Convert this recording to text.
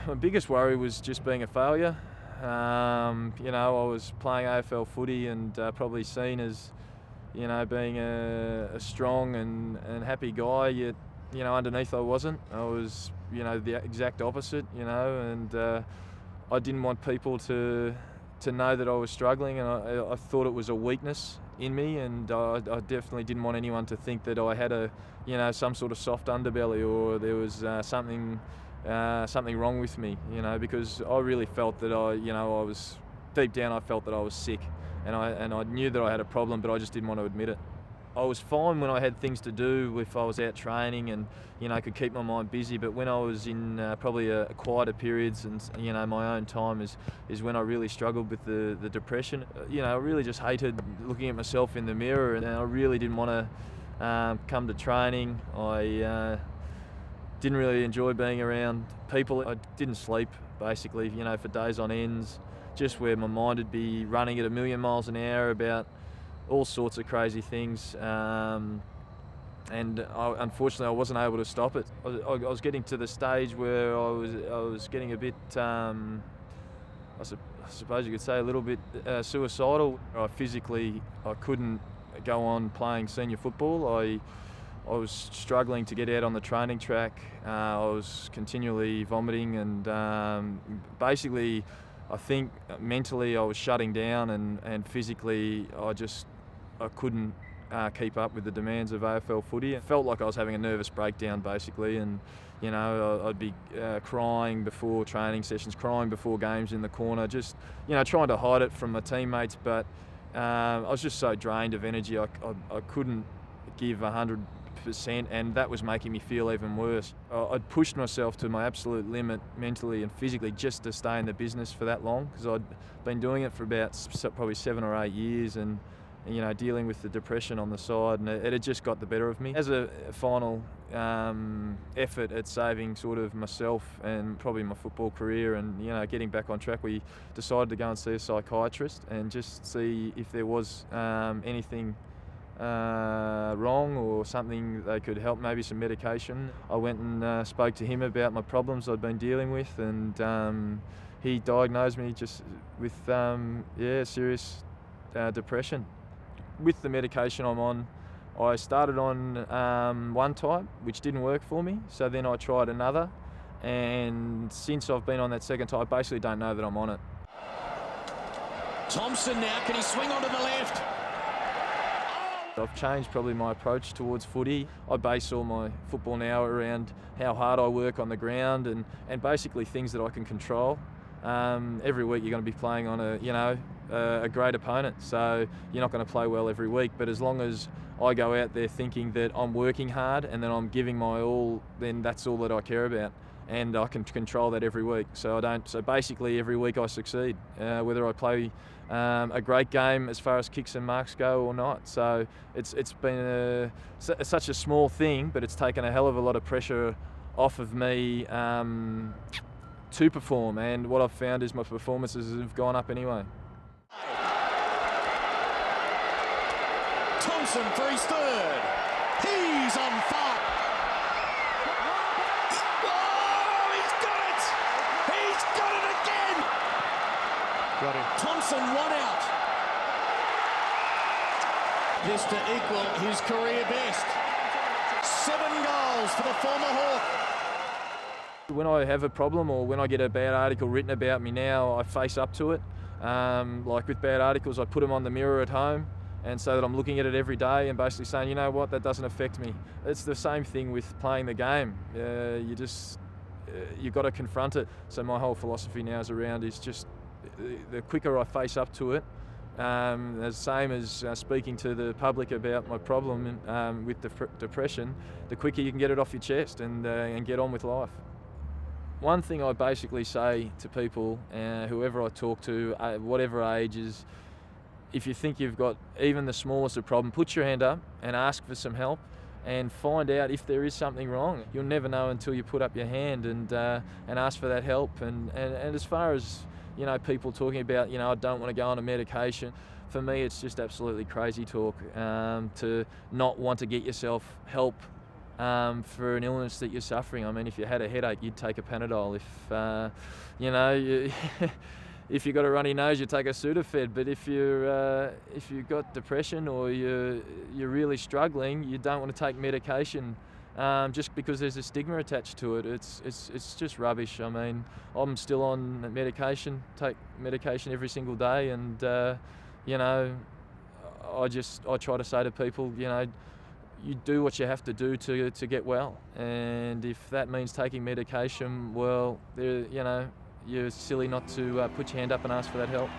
My biggest worry was just being a failure. You know, I was playing AFL footy and probably seen as, you know, being a strong and happy guy, yet, you know, underneath I wasn't. I was, you know, the exact opposite, you know, and I didn't want people to know that I was struggling, and I thought it was a weakness in me, and I definitely didn't want anyone to think that I had you know, some sort of soft underbelly, or there was something wrong with me, you know, because I really felt that you know, I was deep down, I felt that I was sick, and I knew that I had a problem, but I just didn't want to admit it. I was fine when I had things to do, if I was out training and, you know, could keep my mind busy, but when I was in probably quieter periods and, you know, my own time is when I really struggled with the depression. You know, I really just hated looking at myself in the mirror, and I really didn't want to come to training. I didn't really enjoy being around people. I didn't sleep, basically, you know, for days on ends, just where my mind would be running at 1,000,000 miles an hour about all sorts of crazy things, and unfortunately I wasn't able to stop it. I was getting to the stage where I was getting a bit, I suppose you could say, a little bit suicidal. I couldn't go on playing senior football. I was struggling to get out on the training track. I was continually vomiting, and basically I think mentally I was shutting down, and physically I couldn't keep up with the demands of AFL footy. It felt like I was having a nervous breakdown, basically, and, you know, I'd be crying before training sessions, crying before games in the corner, just, you know, trying to hide it from my teammates, but I was just so drained of energy. I couldn't give 100%, and that was making me feel even worse. I'd pushed myself to my absolute limit mentally and physically just to stay in the business for that long, because I'd been doing it for about probably 7 or 8 years, and, you know, dealing with the depression on the side, and it had just got the better of me. As a final effort at saving sort of myself and probably my football career, and, you know, getting back on track, we decided to go and see a psychiatrist and just see if there was anything wrong or something they could help, maybe some medication. I went and spoke to him about my problems I'd been dealing with, and he diagnosed me just with serious depression. With the medication I'm on, I started on one type, which didn't work for me, so then I tried another, and since I've been on that second type, I basically don't know that I'm on it. Thompson now, can he swing onto the left? I've changed probably my approach towards footy. I base all my football now around how hard I work on the ground, and basically things that I can control. Every week you're going to be playing on a great opponent, so you're not going to play well every week, but as long as I go out there thinking that I'm working hard and that I'm giving my all, then that's all that I care about, and I can control that every week. So basically every week I succeed, whether I play a great game as far as kicks and marks go or not. So it's been such a small thing, but it's taken a hell of a lot of pressure off of me to perform, and what I've found is my performances have gone up anyway. Thompson for his third. He's on fire. Oh, he's got it! He's got it again! Got it. Thompson, one out. This to equal his career best. 7 goals for the former Hawk. When I have a problem, or when I get a bad article written about me now, I face up to it. Like with bad articles, I put them on the mirror at home, and so that I'm looking at it every day and basically saying, you know what, that doesn't affect me. It's the same thing with playing the game. You've got to confront it. So my whole philosophy now is just the quicker I face up to it, the same as speaking to the public about my problem with depression, the quicker you can get it off your chest and get on with life. One thing I basically say to people, whoever I talk to, whatever age, is if you think you've got even the smallest of problem, put your hand up and ask for some help and find out if there is something wrong. You'll never know until you put up your hand and ask for that help. And as far as, you know, people talking about, you know, I don't want to go on a medication, for me it's just absolutely crazy talk to not want to get yourself help for an illness that you're suffering. I mean, if you had a headache, you'd take a Panadol. If you know, if you've got a runny nose, you take a Sudafed. But if you've got depression or you're really struggling, you don't want to take medication just because there's a stigma attached to it. It's just rubbish. I mean, I'm still on medication, take medication every single day, and you know, I try to say to people, you know, you do what you have to do to get well, and if that means taking medication, well, you know, you're silly not to put your hand up and ask for that help.